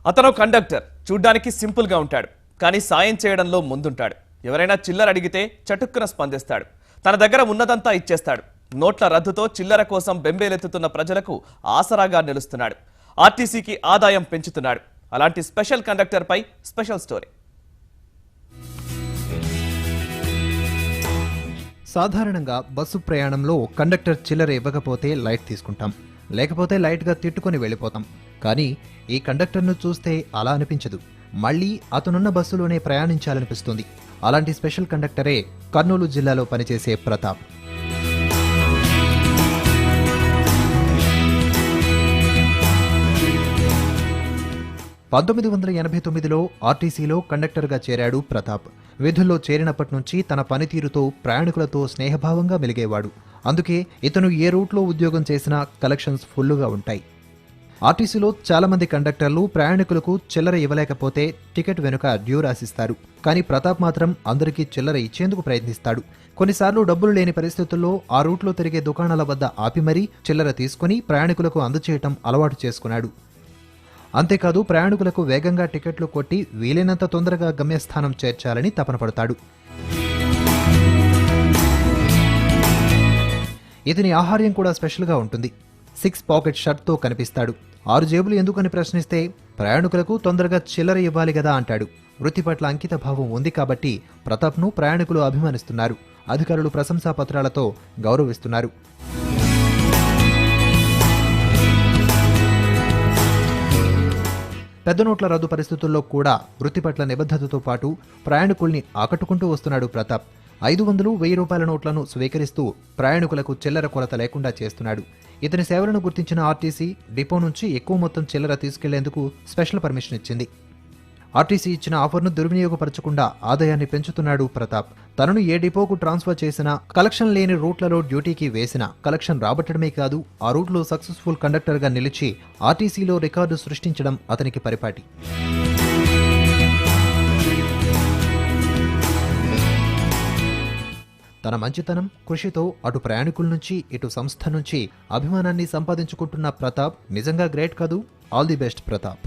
అతను కండక్టర్. చూడ్డానికి సింపుల్ గా ఉంటాడు, కానీ సాయం చేయడంలో ముందుంటాడు. ఎవరైనా చిల్లర అడిగితే చటుక్కున స్పందిస్తాడు. తన దగ్గర ఉన్నదంతా ఇచ్చేస్తాడు. నోట్ల రద్దుతో చిల్లర కోసం బెంబేలెత్తుతున్న ప్రజలకు ఆసరాగా నిలుస్తున్నాడు. ఆర్టీసీకి ఆదాయం పెంచుతున్నాడు. అలాంటి స్పెషల్ కండక్టర్ పై స్పెషల్ స్టోరీ. సాధారణంగా బస్సు ప్రయాణంలో కండక్టర్ చిల్లర ఇవ్వకపోతే లైట్ తీసుకుంటాం, లేకపోతే లైట్గా తిట్టుకొని వెళ్ళిపోతాం. కానీ ఈ కండక్టర్ను చూస్తే అలా అనిపించదు. మళ్లీ అతనున్న బస్సులోనే ప్రయాణించాలనిపిస్తుంది. అలాంటి స్పెషల్ కండక్టరే కర్నూలు జిల్లాలో పనిచేసే ప్రతాప్. పంతొమ్మిది 1989లో ఆర్టీసీలో కండక్టర్గా చేరాడు ప్రతాప్. విధుల్లో చేరినప్పటి నుంచి తన పనితీరుతో ప్రయాణికులతో స్నేహభావంగా మెలిగేవాడు. అందుకే ఇతను ఏ రూట్లో ఉద్యోగం చేసినా కలెక్షన్స్ ఫుల్లుగా ఉంటాయి. ఆర్టీసీలో చాలామంది కండక్టర్లు ప్రయాణికులకు చిల్లర ఇవ్వలేకపోతే టికెట్ వెనుక డ్యూ రాసిస్తారు. కానీ ప్రతాప్ మాత్రం అందరికీ చిల్లర ఇచ్చేందుకు ప్రయత్నిస్తాడు. కొన్నిసార్లు డబ్బులు లేని పరిస్థితుల్లో ఆ రూట్లో తిరిగే దుకాణాల వద్ద ఆపి మరీ చిల్లర తీసుకుని ప్రయాణికులకు అందచేయటం అలవాటు చేసుకున్నాడు. అంతేకాదు, ప్రయాణికులకు వేగంగా టికెట్లు కొట్టి వీలైనంత తొందరగా గమ్యస్థానం చేర్చాలని తపన పడతాడు. ఇతని ఆహార్యం కూడా స్పెషల్గా ఉంటుంది. 6 పాకెట్ షర్ట్తో కనిపిస్తాడు. 6 జేబులు ఎందుకని ప్రశ్నిస్తే ప్రయాణికులకు తొందరగా చిల్లర ఇవ్వాలి కదా అంటాడు. వృత్తి పట్ల అంకిత భావం ఉంది కాబట్టి ప్రతాప్ను ప్రయాణికులు అభిమానిస్తున్నారు. అధికారులు ప్రశంసా పత్రాలతో గౌరవిస్తున్నారు. పెద్ద నోట్ల రద్దు పరిస్థితుల్లో కూడా వృత్తి పట్ల నిబద్ధతతో పాటు ప్రయాణికుల్ని ఆకట్టుకుంటూ వస్తున్నాడు ప్రతాప్. 500, 1000 రూపాయల నోట్లను స్వీకరిస్తూ ప్రయాణికులకు చిల్లర కొరత లేకుండా చేస్తున్నాడు. ఇతని సేవలను గుర్తించిన ఆర్టీసీ డిపో నుంచి ఎక్కువ మొత్తం చిల్లర తీసుకెళ్లేందుకు స్పెషల్ పర్మిషన్ ఇచ్చింది. ఆర్టీసీ ఇచ్చిన ఆఫర్ను దుర్వినియోగపరచకుండా ఆదాయాన్ని పెంచుతున్నాడు ప్రతాప్. తనను ఏ డిపోకు ట్రాన్స్ఫర్ చేసినా, కలెక్షన్ లేని రూట్లలో డ్యూటీకి వేసినా కలెక్షన్ రాబట్టడమే కాదు, ఆ రూట్లో సక్సెస్ఫుల్ కండక్టర్గా నిలిచి ఆర్టీసీలో రికార్డు సృష్టించడం అతనికి పరిపాటి. తన మంచితనం, కృషితో అటు ప్రయాణికుల నుంచి ఇటు సంస్థ నుంచి అభిమానాన్ని సంపాదించుకుంటున్న ప్రతాప్ నిజంగా గ్రేట్ కాదు. All the best Pratap.